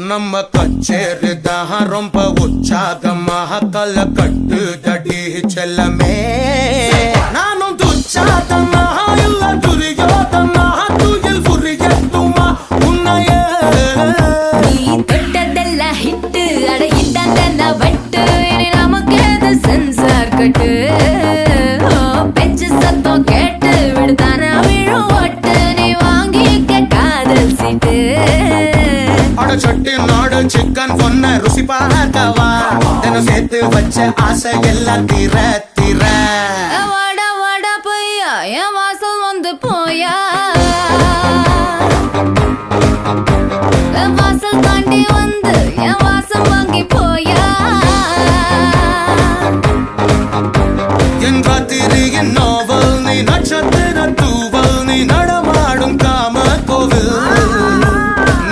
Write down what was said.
நம்ம கச்சேரிதான் ரொம்ப உற்சாகமாக கல கட்டு தடி செல்லமே நானும் துச்சாதமா இல்ல துரியோதமா துயில் புரியட்டுமா உன்னையே நீ தொட்டதெல்லாம் ஹிட்டு அட ஹிட்டாங்க வட்டு இனி நமக்கு அது சென்சார் கட்டு பெஞ்சு சத்தம் கேட்டு விடுதானா விழும் ஒட்டு நீ வாங்கிக்க காதல் சீட்டு சட்டி நாடு சிக்கன் பொண்ண ருசி பார்க்கவா தினம் சேர்த்து வச்ச ஆசை எல்லாம் தீர தீர வாடா வாடா பையா என் வாசல் வந்து போயா வாசல்